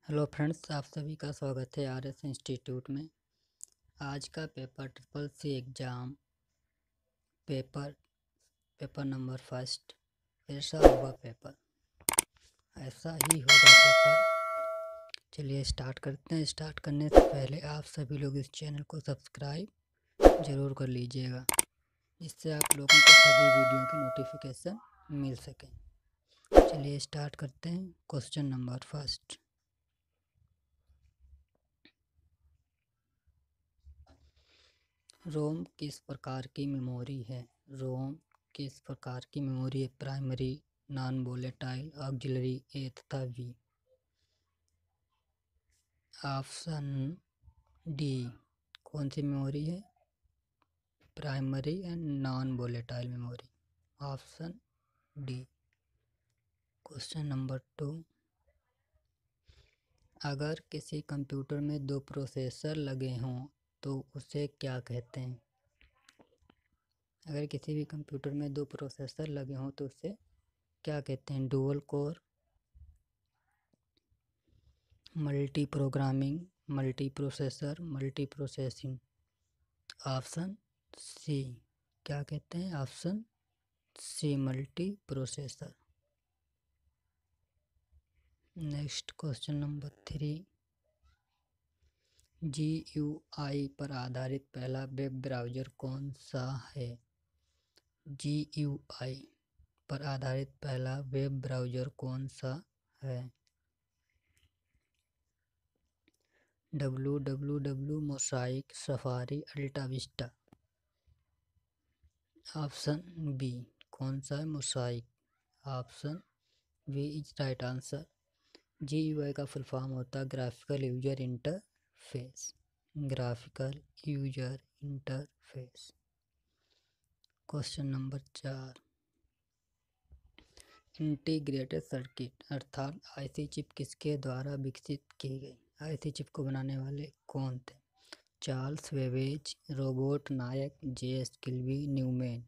Hello friends, आप सभी का स्वागत है आर एस इंस्टीट्यूट में। आज का paper triple C exam paper number first ऐसा होगा पेपर, ऐसा ही होगा पेपर। चलिए स्टार्ट करते हैं। स्टार्ट करने से पहले आप सभी लोग इस चैनल को सब्सक्राइब ज़रूर कर लीजिएगा, जिससे आप लोगों को सभी वीडियो की नोटिफिकेशन मिल सके। चलिए स्टार्ट करते हैं। क्वेश्चन नंबर फर्स्ट, रोम किस प्रकार की मेमोरी है? रोम किस प्रकार की मेमोरी है? प्राइमरी, नॉन वोलेटाइल, ऑक्सिलरी, ए तथा बी। ऑप्शन डी कौन सी मेमोरी है? Primary and non volatile memory. Option D. Question number 2, अगर किसी कंप्यूटर में 2 प्रोसेसर लगे हों तो उसे क्या कहते हैं? अगर किसी भी कंप्यूटर में 2 प्रोसेसर लगे हों तो उसे क्या कहते हैं? Dual core, multi programming, multi processor, multi processing. Option C क्या कहते हैं? Option C multi processor. Next question number 3, GUI पर आधारित पहला वेब ब्राउज़र कौन सा है? GUI पर आधारित पहला वेब ब्राउज़र कौन सा है? www, Mosaic, Safari, Alta Vista. Option B कौन सा है? Mosaic. Option B is right answer. GUI का फुल फॉर्म होता है graphical user interface. Graphical user interface. Question number 4, integrated circuit अर्थात आईसी चिप किसके द्वारा विकसित की गई? आईसी चिप को बनाने वाले कौन थे? Charles Babbage, Robert Noyce, JS Kilby, Newman.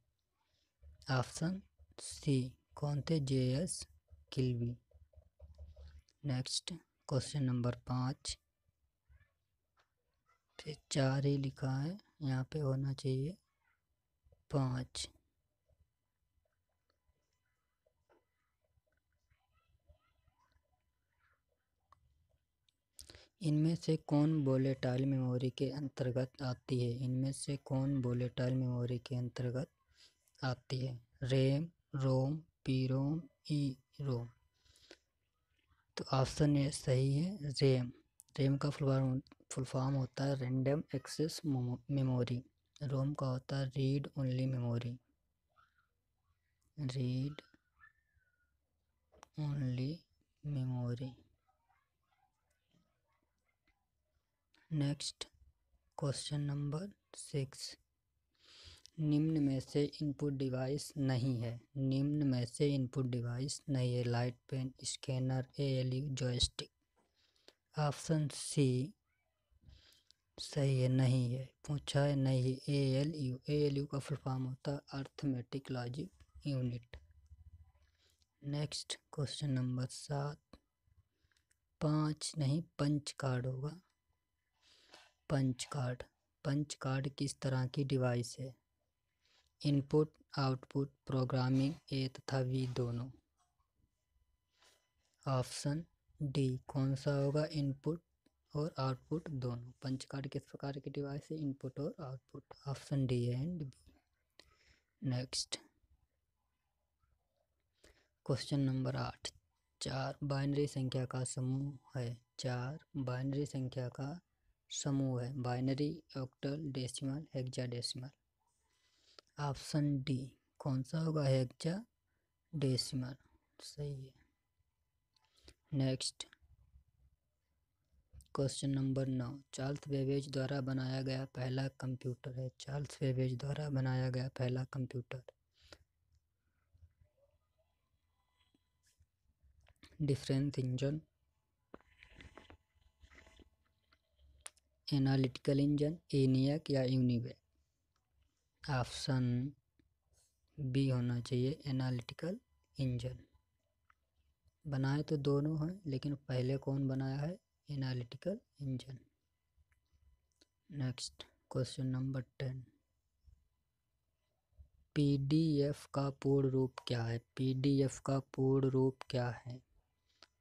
Option C कौन थे? JS Kilby. Next question number 5, फिर 4 ही लिखा है, यहाँ पे होना चाहिए 5। इनमें से कौन वोलेटाइल मेमोरी के अंतर्गत आती है? इनमें से कौन वोलेटाइल मेमोरी के अंतर्गत आती है? रैम, रोम, पीरोम, ईरोम। तो ऑप्शन ए सही है, रैम। रैम का फुल फॉर्म होता है रैंडम एक्सेस मेमोरी। रोम का होता है read only memory. Read only memory. Next question number 6, निम्न में से इनपुट डिवाइस नहीं है। निम्न में से इनपुट डिवाइस नहीं है। Light pen, scanner, ALU, joystick. Option C सही है, नहीं है। पूछा है नहीं है। ALU, ALU का फुल फॉर्म होता है arithmetic logic unit. Next question number 7, 5 नहीं पंच कार्ड होगा। Punch card. पंच कार्ड किस तरह की डिवाइस है? इनपुट, आउटपुट, प्रोग्रामिंग, ए तथा बी दोनों। ऑप्शन डी कौन सा होगा? इनपुट और आउटपुट दोनों। पंच कार्ड किस प्रकार की डिवाइस है? इनपुट और output. Option D and B. Next question number 8, 4 binary संख्या का समूह है। 4 बाइनरी संख्या का समूह है। Binary, octal, decimal, hexadecimal. Option D कौन सा होगा? हेक्साडेसिमल सही है। Next question number 9, Charles Babbage द्वारा बनाया गया पहला कंप्यूटर है। चार्ल्स बेबेज द्वारा बनाया गया पहला computer. Difference engine, analytical engine, ENIAC या यूनिवैक। ऑप्शन बी होना चाहिए, एनालिटिकल इंजन। बनाए तो दोनों हैं, लेकिन पहले कौन बनाया है? Analytical engine. Next question number 10, PDF का पूर्ण रूप क्या है? पीडीएफ का पूर्ण रूप क्या है?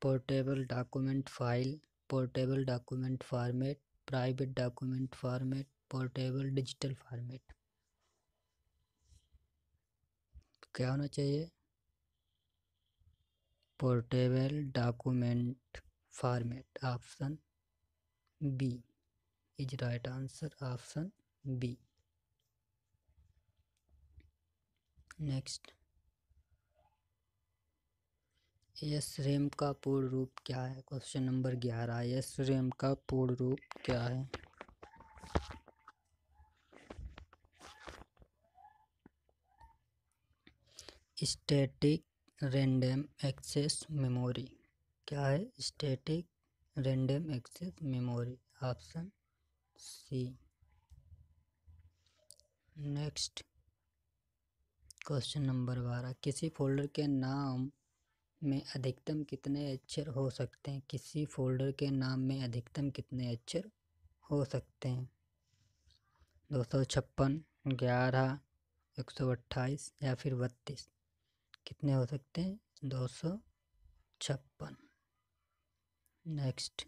Portable document file, portable document format, private document format, portable digital format. क्या होना चाहिए? Portable document format, option B is right answer, option B. Next, SRAM का पूर्ण रूप क्या है? क्वेश्चन नंबर 11, एसरेम का पूर्ण रूप क्या है? Static random access memory. क्या है? Static random access memory, option C. Next question number 12, किसी फोल्डर के नाम में अधिकतम कितने अक्षर हो सकते हैं? किसी फोल्डर के नाम में अधिकतम कितने अक्षर हो सकते हैं? 256, 11, 128 या फिर 32? कितने हो सकते हैं? 256। नेक्स्ट,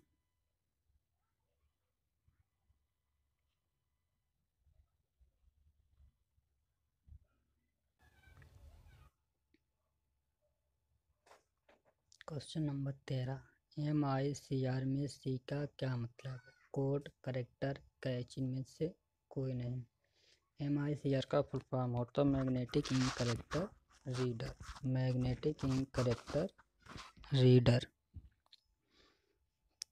क्वेश्चन नंबर 13, MICR में सी का क्या मतलब है? कोड, करेक्टर, कैच, इनमें से कोई नहीं। MICR का फुल फॉर्म होता है magnetic ink character reader, magnetic ink character reader.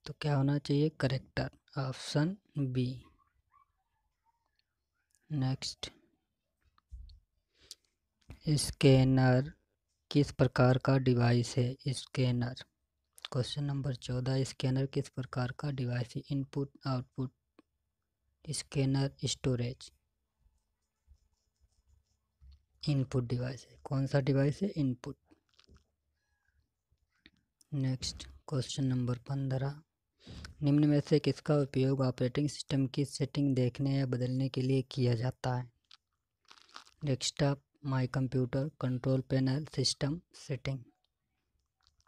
तो क्या होना चाहिए? Character, option B. Next, scanner किस प्रकार का डिवाइस है? स्कैनर। क्वेश्चन नंबर 14, स्कैनर किस प्रकार का डिवाइस है? Input, output, scanner, storage. Input device है। कौन सा डिवाइस है? इनपुट। नेक्स्ट क्वेश्चन नंबर 15, निम्न में से किसका उपयोग ऑपरेटिंग सिस्टम की सेटिंग देखने या बदलने के लिए किया जाता है? Desktop, my computer, control panel, system setting.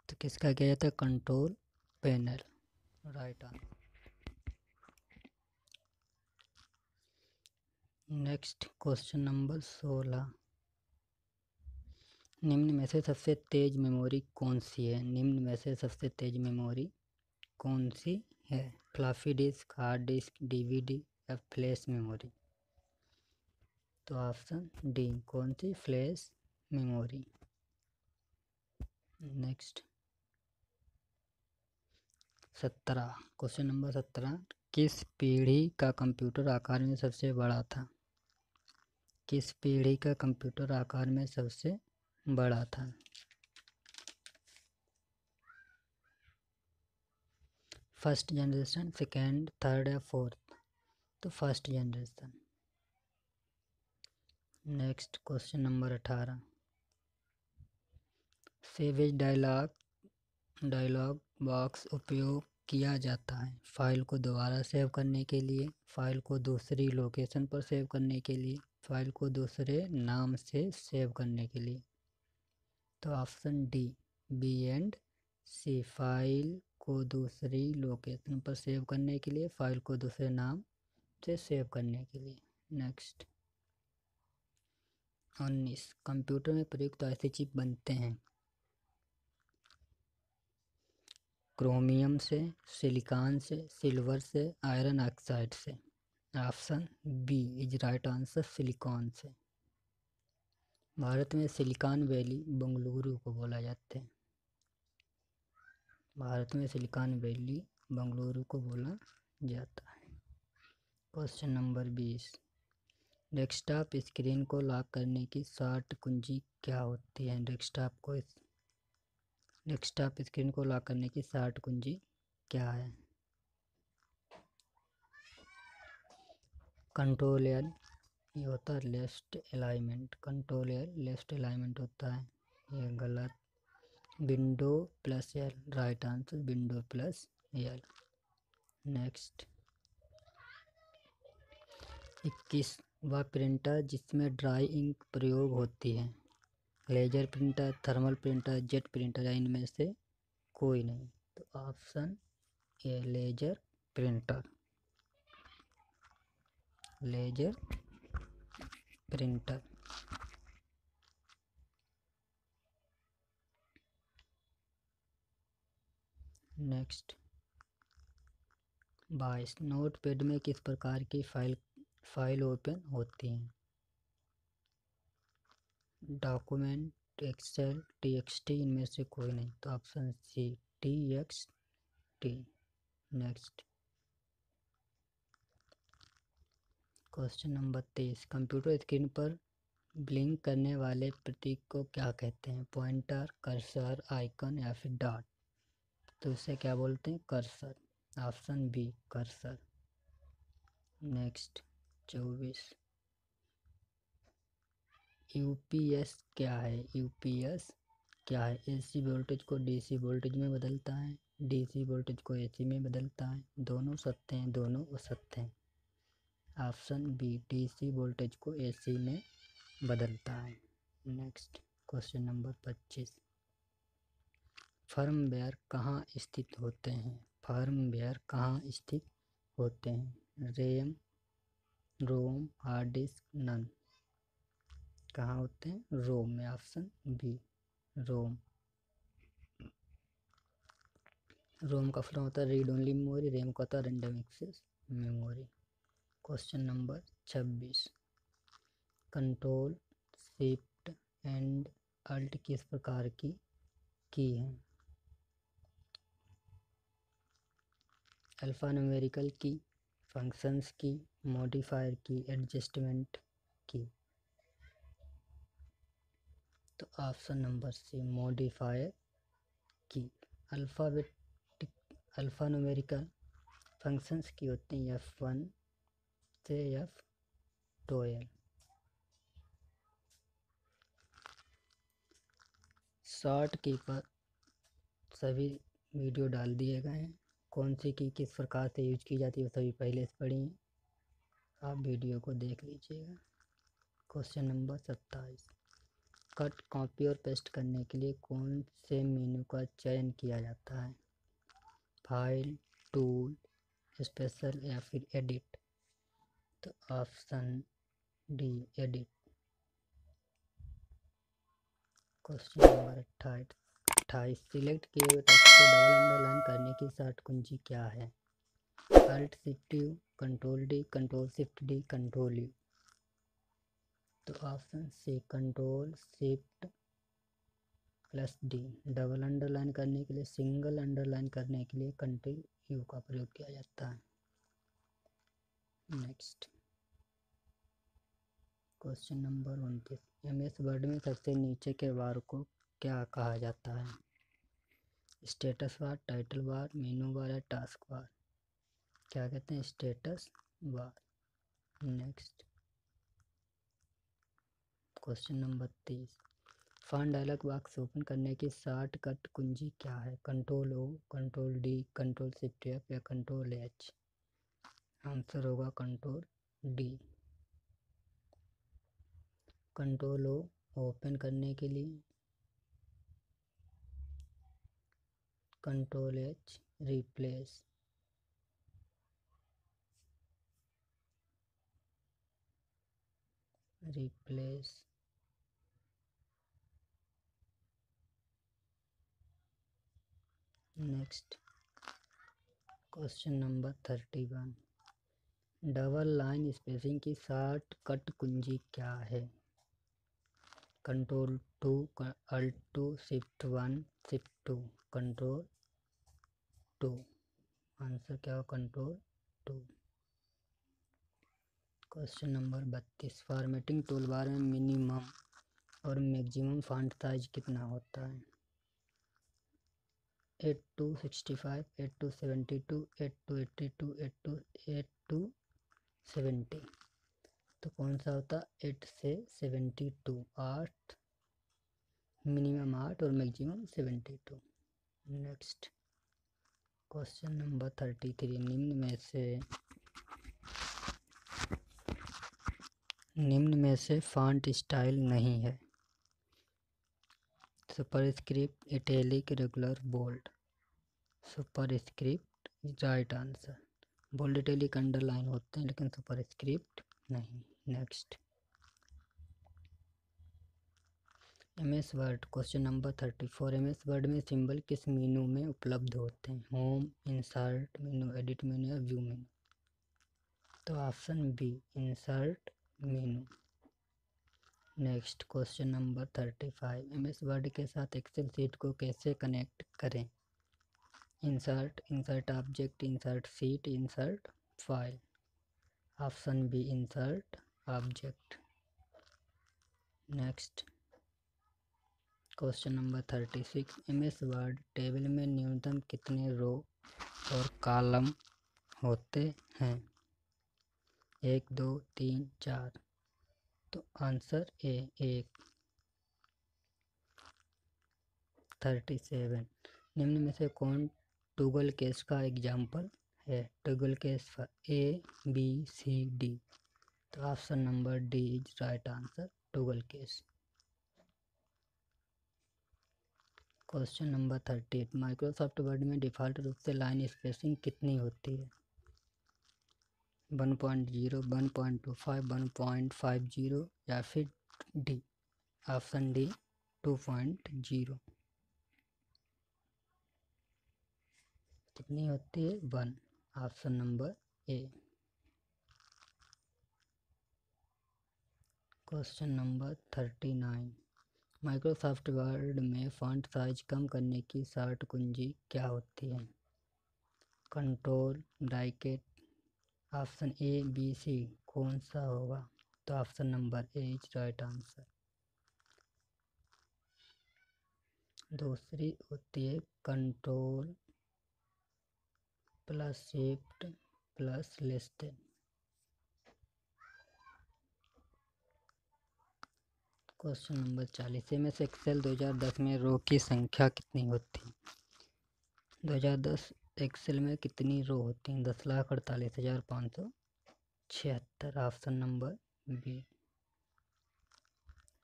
तो किसका किया जाता है? Control panel, right answer. Next question number 16, निम्न में से सबसे तेज मेमोरी कौन सी है? निम्न में से सबसे तेज मेमोरी कौन सी है? Floppy disk, hard disk, DVD या फ्लैश मेमोरी? तो ऑप्शन डी, कौन सी? Flash memory. Next 17, question number 17, किस पीढ़ी का कंप्यूटर आकार में सबसे बड़ा था? किस पीढ़ी का कंप्यूटर आकार में सबसे बड़ा था? फर्स्ट जनरेशन, सेकेंड, थर्ड या फोर्थ? तो first generation. Next question number 18, save as dialog box उपयोग किया जाता है फाइल को दोबारा सेव करने के लिए, फाइल को दूसरी लोकेशन पर सेव करने के लिए, फाइल को दूसरे नाम से सेव करने के लिए? तो option D, B and C, file को दूसरी लोकेशन पर सेव करने के लिए, फाइल को दूसरे नाम से सेव करने के लिए। नेक्स्ट 19, कंप्यूटर में प्रयुक्त ऐसे चिप बनते हैं क्रोमियम से, सिलिकॉन से, सिल्वर से, आयरन ऑक्साइड से? Option B is right answer, silicon से। भारत में सिलिकॉन वैली बेंगलुरु को बोला जाता है। भारत में सिलिकॉन वैली बेंगलुरु को बोला जाता है। क्वेश्चन नंबर 20, डेस्कटॉप स्क्रीन को लॉक करने की शॉर्ट कुंजी क्या होती है? डेस्कटॉप स्क्रीन को लॉक करने की शॉर्ट कुंजी क्या है? कंट्रोल एल, ये होता है left alignment, control L left alignment होता है, ये गलत। Window plus L, right answer window plus L. Next 21 वह प्रिंटर जिसमें ड्राई इंक प्रयोग होती है। Laser printer, thermal printer, jet printer या इनमें से कोई नहीं। तो option A laser printer. Laser printer. Next 22 notepad में किस प्रकार की फाइल ओपन होती हैं। डॉक्यूमेंट, एक्सेल, टीएक्सटी, इनमें से कोई नहीं। तो option C TXT. Next question number 23 computer screen पर ब्लिंक करने वाले प्रतीक को क्या कहते हैं। पॉइंटर, कर्सर, आइकन या फिर डॉट। तो इसे क्या बोलते हैं, cursor. Option B cursor. Next 24 UPS क्या है। यूपीएस क्या है। एसी वोल्टेज को डीसी वोल्टेज में बदलता है, डीसी वोल्टेज को एसी में बदलता है, दोनों सत्य हैं, दोनों असत्य हैं। ऑप्शन बी डीसी वोल्टेज को एसी में बदलता है। नेक्स्ट क्वेश्चन नंबर 25 फर्मवेयर कहाँ स्थित होते हैं। फर्मवेयर कहाँ स्थित होते हैं। रैम, रोम, हार्ड डिस्क, नन। कहाँ होते हैं, रोम में। Option B ROM. रोम का फुल होता है रीड ओनली मेमोरी, रैम का होता है random access memory. Question number 26 control, shift and alt किस प्रकार की है। Alpha numerical key, functions key, modifier key, adjustment key. तो option number C modifier key. Alpha numerical functions key होती हैं F1 से F12। शॉर्ट की पर सभी वीडियो डाल दिए गए हैं। कौन सी की किस प्रकार से यूज की जाती है वो सभी पहले से पढ़ी हैं, आप वीडियो को देख लीजिएगा। क्वेश्चन नंबर 27 कट, कॉपी और पेस्ट करने के लिए कौन से मेनू का चयन किया जाता है। फाइल, टूल, स्पेशल या फिर एडिट। तो option D edit. Question number 28 select किए हुए टेक्स्ट को डबल अंडरलाइन करने की शॉर्ट कुंजी क्या है। Alt shift U, control D, control shift D, control U. तो option C control shift plus D. Double underline करने के लिए, सिंगल अंडरलाइन करने के लिए कंट्रोल यू का प्रयोग किया जाता है। Next question number 29 MS word में सबसे नीचे के बार को क्या कहा जाता है। स्टेटस बार, टाइटल बार, मेनू बार या टास्क बार। क्या कहते हैं, status bar. Next question number 30 find dialog box open करने की शॉर्टकट कुंजी क्या है। Control O, control D, control shift F या कंट्रोल H। आंसर होगा control D। Control O open करने के लिए, control H replace. Next question number 31 double line spacing की शॉर्टकट कुंजी क्या है। Control 2, alt 2, shift 1, shift 2, control 2। Answer क्या हो, control 2। Question number 32 formatting tool bar में मिनिमम और मैक्सिमम फॉन्ट साइज कितना होता है। 8 to 65, 8 to 72, 8 to 82, 8 to 70। तो कौन सा होता, 8 से 72। 8 मिनिमम 8 और मैक्सिमम 72। नेक्स्ट क्वेश्चन नंबर 33, निम्न में से फॉन्ट स्टाइल नहीं है। Superscript, italic, regular, bold. Superscript right answer. Bold italic underline होते हैं लेकिन सुपरस्क्रिप्ट नहीं। Next, MS word, question number 34, MS word में सिंबल किस मेनू में उपलब्ध होते हैं? Home, insert menu, edit menu या व्यू मेनू? तो option B, insert menu. Next, question number 35, MS word के साथ एक्सेल सीट को कैसे कनेक्ट करें? Insert, insert object, insert sheet, insert file. Option B, insert object. Next, question number 36, MS word table में न्यूनतम कितने रो और कॉलम होते हैं? 1, 2, 3, 4। तो आंसर ए 1। 37, निम्न में से कौन टॉगल केस का एग्जाम्पल है? Toggle case A, B, C, D। तो option number D is right answer, toggle case. Question number 38, Microsoft Word में डिफ़ॉल्ट रूप से लाइन स्पेसिंग कितनी होती है? 1.0, 1.25, 1.50 या फिर डी? Option D 2.0। कितनी होती है? 1। Option number A. Question number 39, Microsoft Word में फॉन्ट साइज कम करने की शॉर्ट कुंजी क्या होती है? Control, bracket. Option A, B, C कौन सा होगा? तो option number A is right answer. दूसरी होती है control plus shift plus less than. Question number 40, में से एक्सेल 2010 में रो की संख्या कितनी होती है? 2010 एक्सेल में कितनी रो होती हैं? 10,48,576। Option number B.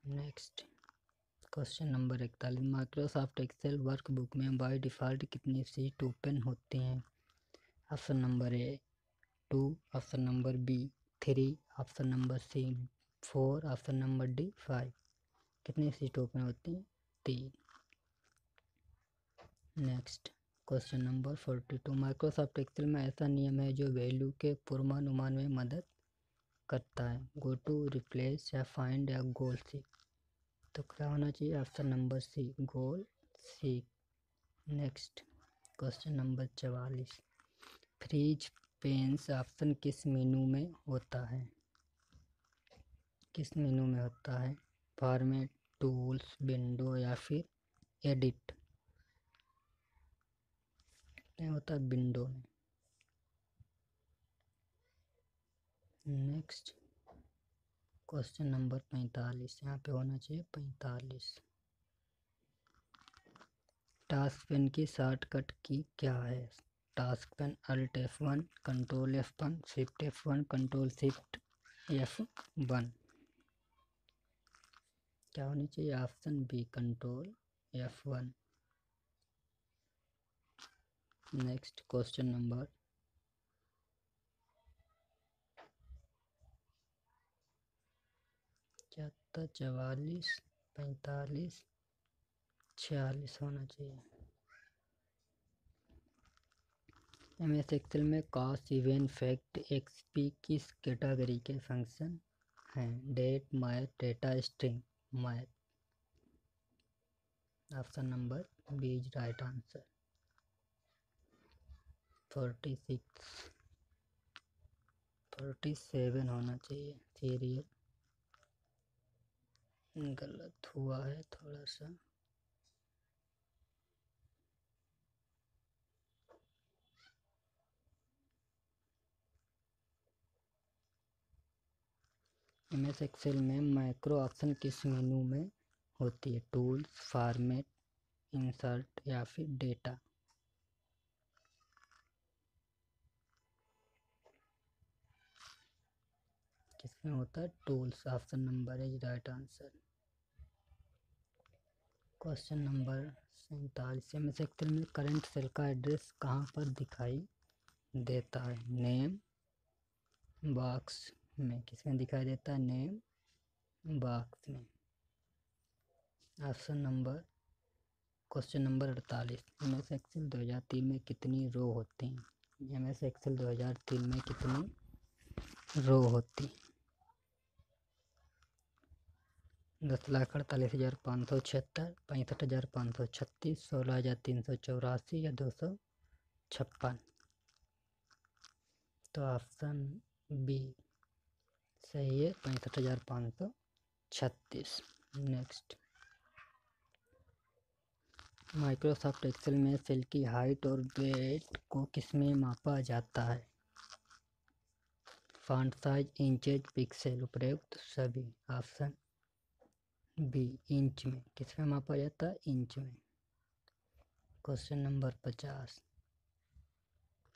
Next, question number 41, Microsoft Excel workbook में बाय डिफ़ॉल्ट कितनी सीट ओपन होती हैं? Option number A 2, option number B 3, option number C 4, option number D 5। कितनी सीट ओपन होती हैं? 3। Next, question number 42, Microsoft Excel में ऐसा नियम है जो वैल्यू के पूर्वानुमान में मदद करता है? गो टू, रिप्लेस या फाइंड या गोल सीक? तो क्या होना चाहिए? Option number C, goal seek. Next, question number 44, freeze panes option किस मेनू में होता है? किस मेनू में होता है? फॉर्मेट, टूल्स, विंडो या फिर एडिट? नहीं होता है विंडो में। नेक्स्ट, क्वेश्चन नंबर 45, यहाँ पे होना चाहिए 45, टास्क पेन की शॉर्टकट की क्या है? Task pane alt F1, control F1, shift F1, control shift F1। क्या होनी चाहिए? Option B, control F1। Next, question number 74, 44, 45, 46 होना चाहिए। MS एक्सेल में कॉस्ट, इवेंट, फैक्ट, एक्सपी किस कैटेगरी के फंक्शन हैं? Date, math, data, string, math. Option number B is right answer. 46, 47 होना चाहिए। सीरियल गलत हुआ है थोड़ा सा। MS एक्सेल में मैक्रो ऑप्शन किस मेनू में होती है? टूल्स, फॉर्मेट, इंसर्ट या फिर डेटा? किसमें होता है? Tools. Option number is right answer. Question number 47 में से एक्सेल में करंट सेल का एड्रेस कहाँ पर दिखाई देता है? नेम बॉक्स में। किसमें दिखाई देता है? नेम बॉक्स में। Option number question number 48 M S Excel 2003 में कितनी रो होती हैं? एम एस एक्सेल 2003 में कितनी रो होती? 10,48,576, 65,536, 16,384 या 256? तो ऑप्शन बी सही है, 65,536। नेक्स्ट, माइक्रोसॉफ्ट एक्सेल में सेल की हाइट और वेट को किसमें मापा जाता है? फॉन्ट साइज, इंचेज, पिक्सल, उपरोक्त सभी। ऑप्शन बी इंच में। किसमें मापा जाता है? इंच में। क्वेश्चन नंबर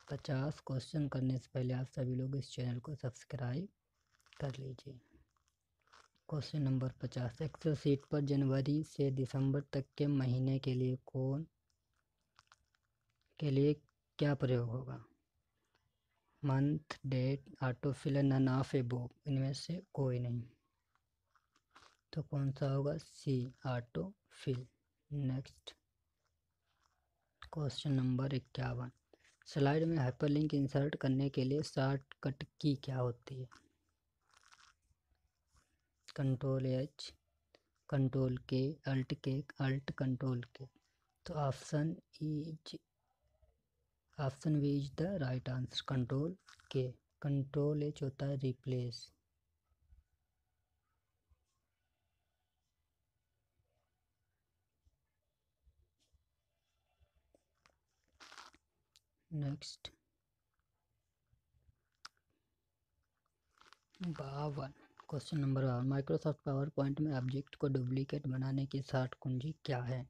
50 क्वेश्चन करने से पहले आप सभी लोग इस चैनल को सब्सक्राइब कर लीजिए। क्वेश्चन नंबर 50 एक्सेल शीट पर जनवरी से दिसंबर तक के महीने के लिए क्या प्रयोग होगा? Month, date, auto fill, none of above. इनमें से कोई नहीं। तो कौन सा होगा? C auto fill. Next, question number 51 slide में हाइपरलिंक इंसर्ट करने के लिए शॉर्टकट की क्या होती है? Control H, control K, Alt K, Alt control K. तो option B is the right answer. Control K. Control H होता है replace. Next, 52 question number 52 Microsoft PowerPoint में ऑब्जेक्ट को डुप्लीकेट बनाने की शॉर्ट कुंजी क्या है?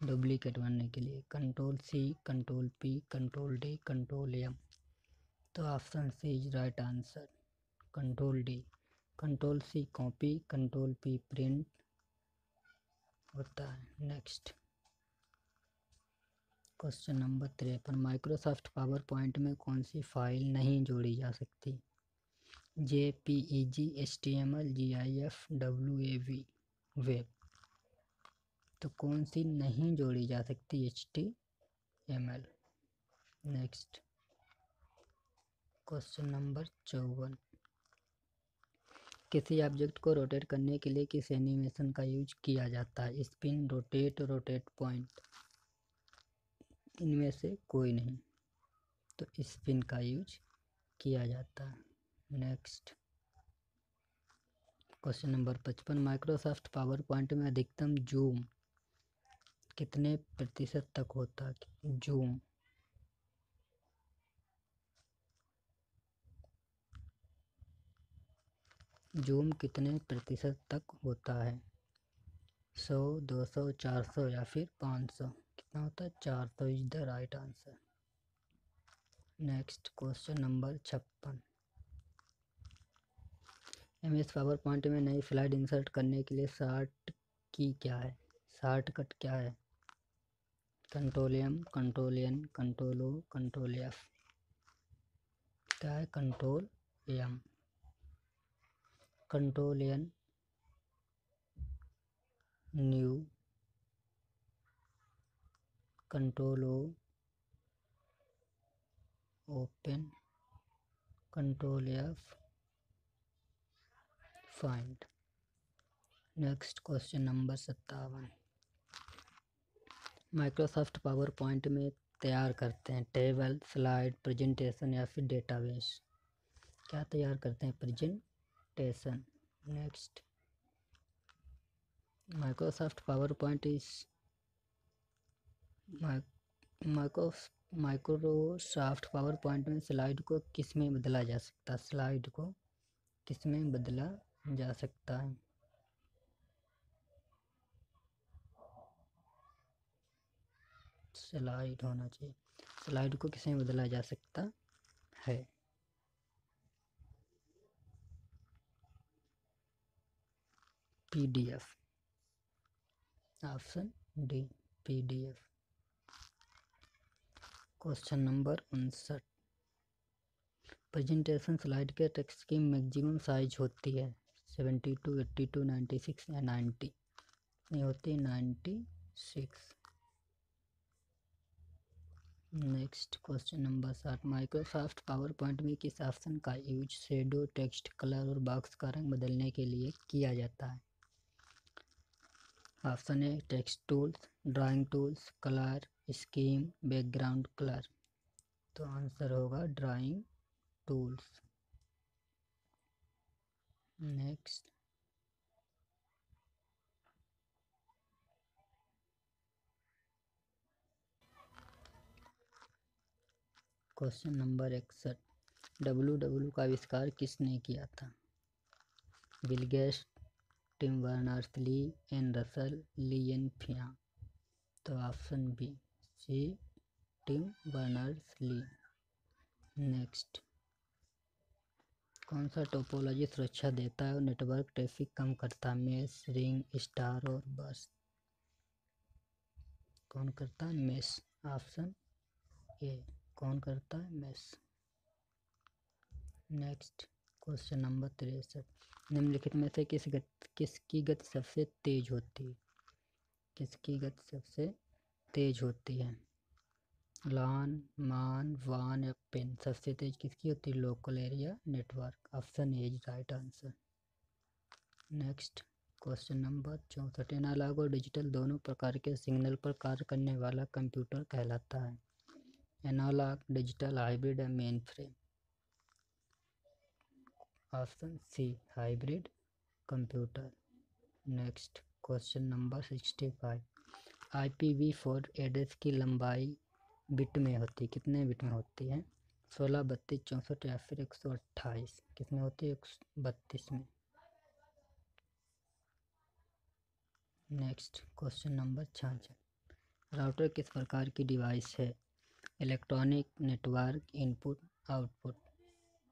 डुप्लीकेट बनने के लिए control C, control P, control D, control M. तो option C is right answer. Control D. Control C copy, control P print होता है। Next, question number 53 Microsoft PowerPoint में कौन सी फाइल नहीं जोड़ी जा सकती? JPEG, HTML, GIF, WAV, web. तो कौन सी नहीं जोड़ी जा सकती? HTML। नेक्स्ट, क्वेश्चन नंबर 54 किसी ऑब्जेक्ट को रोटेट करने के लिए किस एनिमेशन का यूज किया जाता है? Spin, rotate, rotate point. इनमें से कोई नहीं। तो स्पिन का यूज किया जाता है। Next, question number 55 Microsoft PowerPoint में अधिकतम जूम कितने प्रतिशत तक होता है? जूम कितने प्रतिशत तक होता है? 100, 200, 400 या फिर 500? कितना होता है? 400 is the right answer. Next, question number 56 MS power point में नई स्लाइड इंसर्ट करने के लिए शॉर्टकट क्या है? Control M, control N, control O, control F. क्या है? Control M. Control N new, control O open, control F find. Next, question number 57 Microsoft PowerPoint में तैयार करते हैं टेबल, स्लाइड, प्रेजेंटेशन या फिर डेटाबेस? क्या तैयार करते हैं? Presentation. Next, Microsoft power point इस माइक्रोसॉफ्ट पावर पॉइंट में स्लाइड को किस में बदला जा सकता है? स्लाइड को किस में बदला जा सकता है? स्लाइड होना चाहिए। स्लाइड को किस में बदला जा सकता है? PDF, option D PDF। Question number 59, presentation slide के टेक्स्ट की मैक्सिमम साइज होती है 72, 82, 96 या 90। ये होती है 96। Next question number 60, Microsoft PowerPoint में किस ऑप्शन का यूज शेडो, टेक्स्ट, कलर और बॉक्स का रंग बदलने के लिए किया जाता है? Option A text tools, drawing tools, colour, scheme, background colour. तो आंसर होगा drawing tools. Next question number 61, WW का आविष्कार किसने किया था? Bill Gates, Tim Berners-Lee, N Russell, Lee N फिया। तो option B C Tim Berners-Lee. Next, कौन सा टोपोलॉजी सुरक्षा देता है और नेटवर्क ट्रैफिक कम करता है? मेश, रिंग, स्टार और बस। कौन करता है? मेश। Option A. कौन करता है? मेश। नेक्स्ट क्वेश्चन नंबर 63, निम्नलिखित में से किसकी गति सबसे तेज होती है? किसकी गति सबसे तेज होती है? लान, मान, वान या पेन। सबसे तेज किसकी होती है? Local area network. Option A is right answer. Next question number 64, analogue और डिजिटल दोनों प्रकार के सिग्नल पर कार्य करने वाला कंप्यूटर कहलाता है? एनालॉग, डिजिटल, हाइब्रिड या mainframe. Option C hybrid computer. Next question number 65, IPv4 address की लंबाई बिट में होती है? कितने बिट में होती है? 16, 32, 64 या फिर 128। किसमें होती है? 132 में। नेक्स्ट क्वेश्चन नंबर 66, राउटर किस प्रकार की डिवाइस है? Electronic, network, input, output.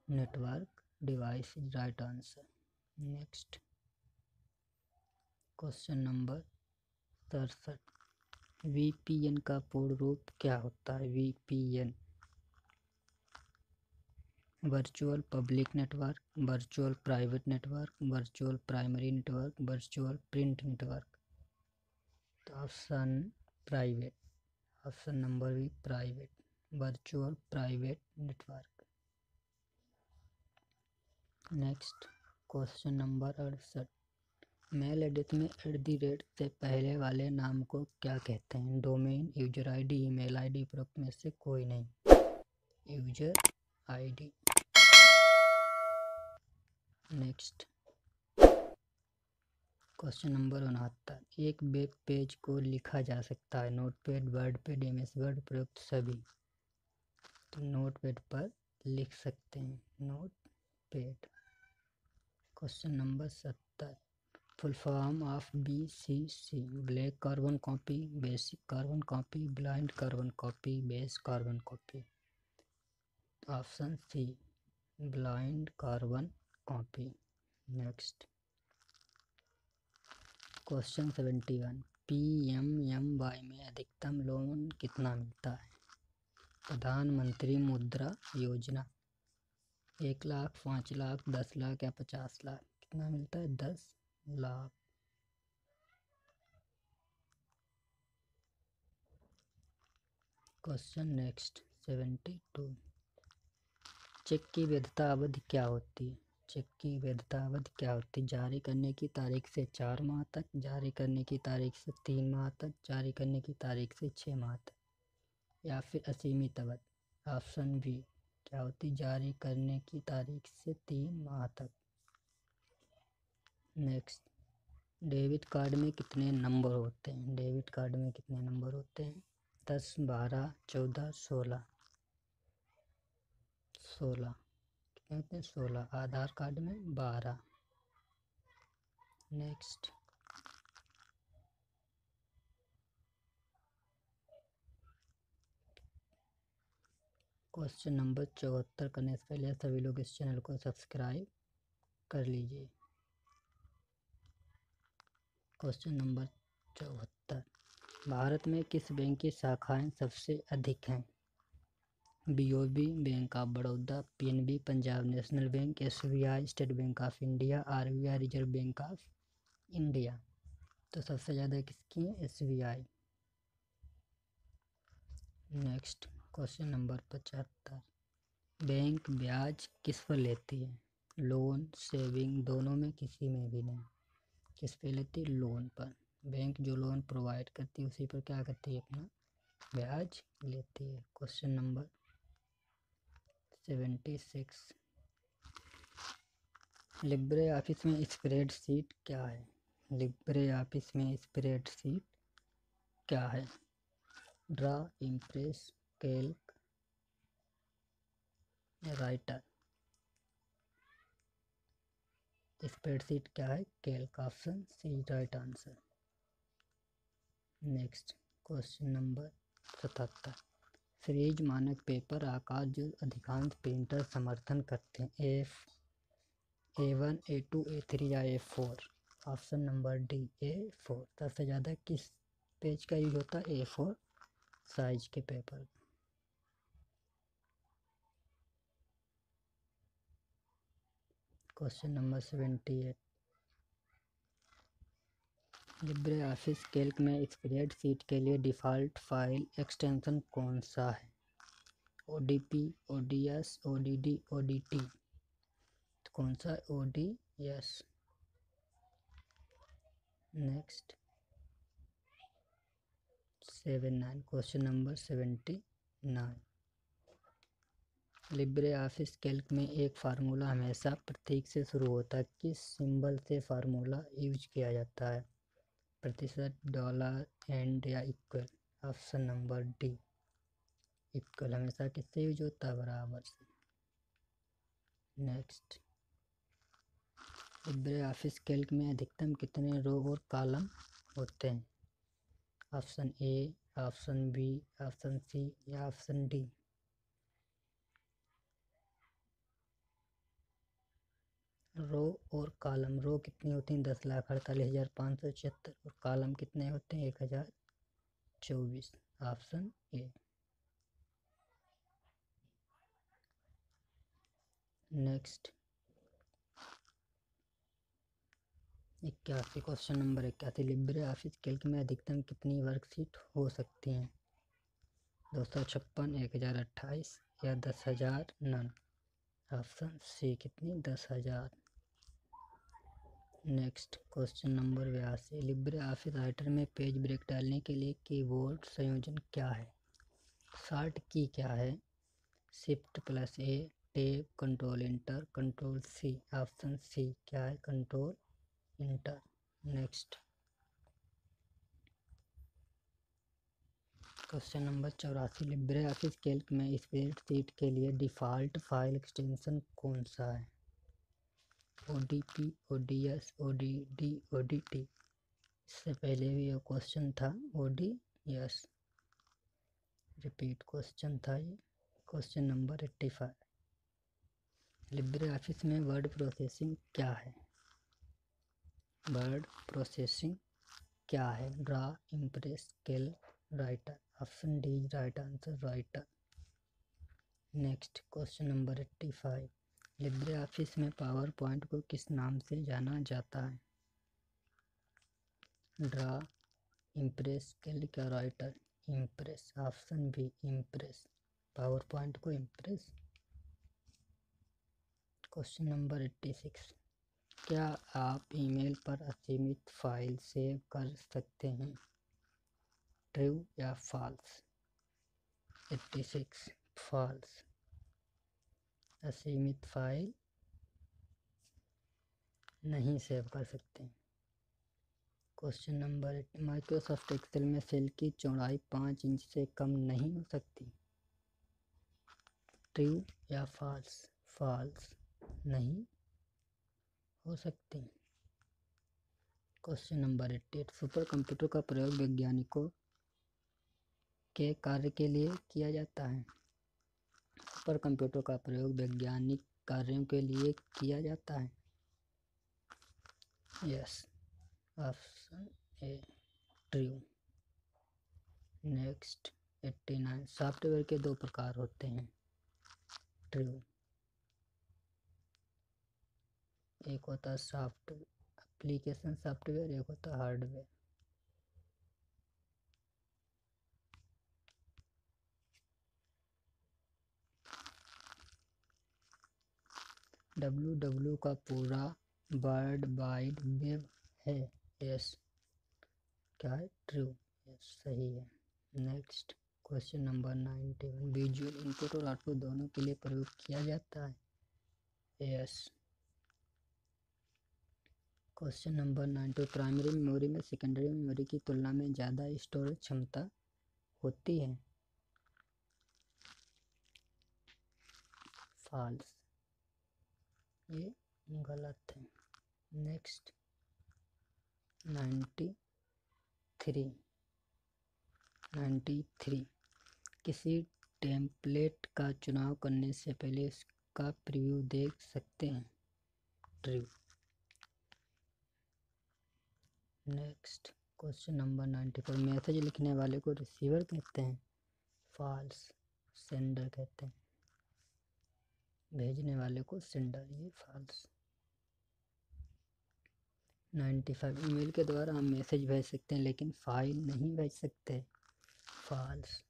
Network device is right answer. Next question number 67, VPN का पूर्ण रूप क्या होता है? VPN virtual public network, virtual private network, virtual primary network, virtual print network. तो option private, option number B private, virtual private network. Next question number 68, mail address में @ से पहले वाले नाम को क्या कहते हैं? Domain, user ID, email ID, उपरोक्त में से कोई नहीं। User ID. Next question number 69, एक वेब पेज को लिखा जा सकता है? नोटपैड, वर्डपैड, MS वर्ड, उपरोक्त सभी। तो नोटपैड पर लिख सकते हैं, notepad. Question number 70, full form of BCC? Black carbon copy, basic carbon copy, blind carbon copy, base carbon copy. Option C blind carbon copy. Next question 71, PMMY में अधिकतम loan कितना मिलता है? प्रधानमंत्री मुद्रा योजना। 1 लाख, 5 लाख, 10 लाख या 50 लाख। कितना मिलता है? 10 लाख। क्वेश्चन नेक्स्ट 72, चेक की वैधता अवधि क्या होती है? चेक की वैधता अवधि क्या होती है? जारी करने की तारीख से 4 माह तक, जारी करने की तारीख से 3 माह तक, जारी करने की तारीख से 6 माह तक या फिर असीमित अवधि। ऑप्शन बी क्या होती? जारी करने की तारीख से 3 माह तक। नेक्स्ट, डेबिट कार्ड में कितने नंबर होते हैं? डेबिट कार्ड में कितने नंबर होते हैं? 10, 12, 14, 16। 16 कितने होते हैं? 16। आधार कार्ड में 12। नेक्स्ट क्वेश्चन नंबर 74 करने से पहले सभी लोग इस चैनल को सब्सक्राइब कर लीजिए। क्वेश्चन नंबर 74, भारत में किस बैंक की शाखाएं सबसे अधिक हैं? BOB, bank of Baroda, PNB Punjab national bank, SBI state bank of India, RBI reserve bank of India. तो सबसे ज़्यादा किसकी है? SBI. Next question number 75, bank ब्याज किस पर लेती है? लोन, सेविंग, दोनों में किसी में भी नहीं। किस पे लेती है? लोन पर। बैंक जो लोन प्रोवाइड करती है उसी पर क्या करती है? अपना ब्याज लेती है। क्वेश्चन नंबर 76, लिब्रे ऑफिस में स्प्रेडशीट क्या है? लिब्रे ऑफिस में स्प्रेडशीट क्या है? Draw, impress, calc, writer. Spreadsheet क्या है? Calc. Option C right answer. Next question number 77, series मानक पेपर आकार जो अधिकांश प्रिंटर समर्थन करते हैं, A1, A2, A3 या A4? Option number D A4। सबसे ज़्यादा किस पेज का यूज होता है? A4 साइज के paper. Question number 78, Libre office calc में स्प्रेडशीट के लिए डिफ़ॉल्ट फाइल एक्सटेंशन कौन सा है? ODP, ODS, ODD, ODT? कौन सा? ODS। Next 79, question number 79, Libre office calc में एक फार्मूला हमेशा प्रतीक से शुरू होता है, किस सिंबल से फार्मूला यूज किया जाता है? प्रतिशत, डॉलर, एंड या equal? Option number D equal. हमेशा किससे यूज होता है? बराबर से। नेक्स्ट, लिब्रे ऑफिस कैल्क में अधिकतम कितने रो और कॉलम होते हैं? Option A, option B, option C या ऑप्शन डी? रो और कॉलम, रो कितनी होती हैं? 10,48,576। और कॉलम कितने होते हैं? 1,024। Option A. Next 81, question number 81, Libre office calc में अधिकतम कितनी वर्कशीट हो सकती हैं? 256, 1,028 या 10,000? नन। ऑप्शन सी कितनी? 10,000। Next question number 82, Libre office writer में पेज ब्रेक डालने के लिए कीबोर्ड संयोजन क्या है? शॉर्ट की क्या है? Shift+A, tab, control enter, control C? Option C क्या है? Control enter. Next question number 84, LibreOffice calc में स्प्रेडशीट के लिए डिफ़ॉल्ट फाइल एक्सटेंशन कौन सा है? ODP, ODS, ODD, ODT? इससे पहले भी यह क्वेश्चन था ODS। रिपीट क्वेश्चन था ये। क्वेश्चन नंबर 85, लिब्रे ऑफिस में वर्ड प्रोसेसिंग क्या है? वर्ड प्रोसेसिंग क्या है? Draw, impress, calc, writer? Option D right answer, writer. Next question number 85, LibreOffice में पावर पॉइंट को किस नाम से जाना जाता है? ड्रा, इम्प्रेस, कैल्क या writer? Impress. Option B impress. PowerPoint को इम्प्रेस। क्वेश्चन नंबर 86, क्या आप ईमेल पर असीमित फाइल सेव कर सकते हैं? ट्रू या फॉल्स? 86 फॉल्स। असीमित फाइल नहीं सेव कर सकते। क्वेश्चन नंबर 8, माइक्रोसॉफ्ट एक्सेल में सेल की चौड़ाई 5 इंच से कम नहीं हो सकती। ट्रू या फॉल्स? फॉल्स, नहीं हो सकती। क्वेश्चन नंबर 88, सुपर कंप्यूटर का प्रयोग वैज्ञानिकों के कार्य के लिए किया जाता है? सुपर कंप्यूटर का प्रयोग वैज्ञानिक कार्यों के लिए किया जाता है। Yes. Option A true. Next 89, software के दो प्रकार होते हैं। ट्रू। एक होता है सॉफ्टवेयर एप्लीकेशन सॉफ्टवेयर, एक होता है हार्डवेयर। www का पूरा वर्ल्ड वाइड वेब है। यस, क्या है? ट्रू। यस, सही है। Next question number 91, visual input और आउटपुट दोनों के लिए प्रयोग किया जाता है। Yes. Question number 92, primary memory में सेकेंडरी मेमोरी की तुलना में ज़्यादा स्टोरेज क्षमता होती है। फॉल्स, ये गलत है। नेक्स्ट 93, किसी टेम्पलेट का चुनाव करने से पहले इसका प्रीव्यू देख सकते हैं। True. Next question number 94, message लिखने वाले को रिसीवर कहते हैं। फॉल्स, सेंडर कहते हैं। भेजने वाले को सेंडर, ये फॉल्स। 95, ईमेल के द्वारा हम मैसेज भेज सकते हैं लेकिन फाइल नहीं भेज सकते। फॉल्स।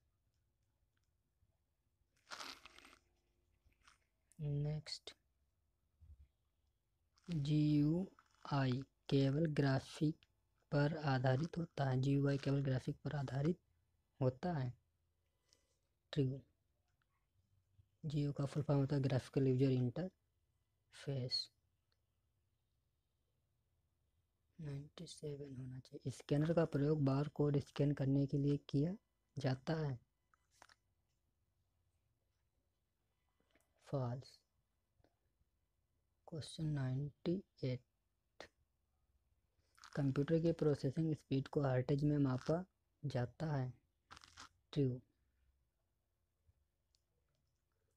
नेक्स्ट GUI केवल ग्राफिक पर आधारित होता है। GUI केवल ग्राफिक पर आधारित होता है। ट्रू। GUI का फुल फॉर्म होता है ग्राफिकल यूजर इंटरफेस। 97 होना चाहिए। स्कैनर का प्रयोग बार कोड स्कैन करने के लिए किया जाता है। फॉल्स। क्वेश्चन 98, कंप्यूटर की प्रोसेसिंग स्पीड को हर्ट्ज में मापा जाता है। True.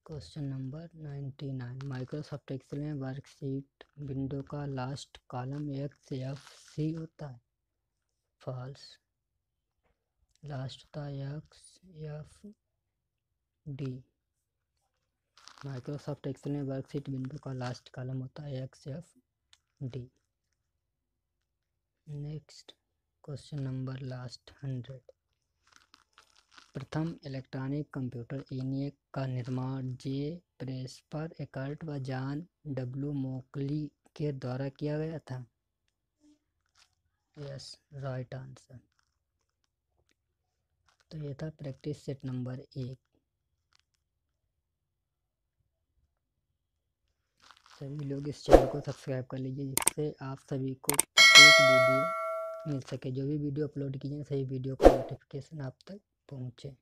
Question number 99, Microsoft Excel में वर्कशीट विंडो का लास्ट कॉलम XFC होता है। फॉल्स, लास्ट होता है XFD। माइक्रोसॉफ्ट एक्सेल में वर्कशीट विंडो का लास्ट कॉलम होता है XFD। Next question number last 100, प्रथम इलेक्ट्रॉनिक कंप्यूटर ENIAC का निर्माण J. प्रेस्पर एकर्ट व जॉन W. मोकली के द्वारा किया गया था। Yes, right answer. तो ये था प्रैक्टिस सेट नंबर 1। सभी लोग इस चैनल को सब्सक्राइब कर लीजिए जिससे आप सभी को एक वीडियो मिल सके। जो भी वीडियो अपलोड की जाए सही वीडियो का नोटिफिकेशन आप तक पहुँचे।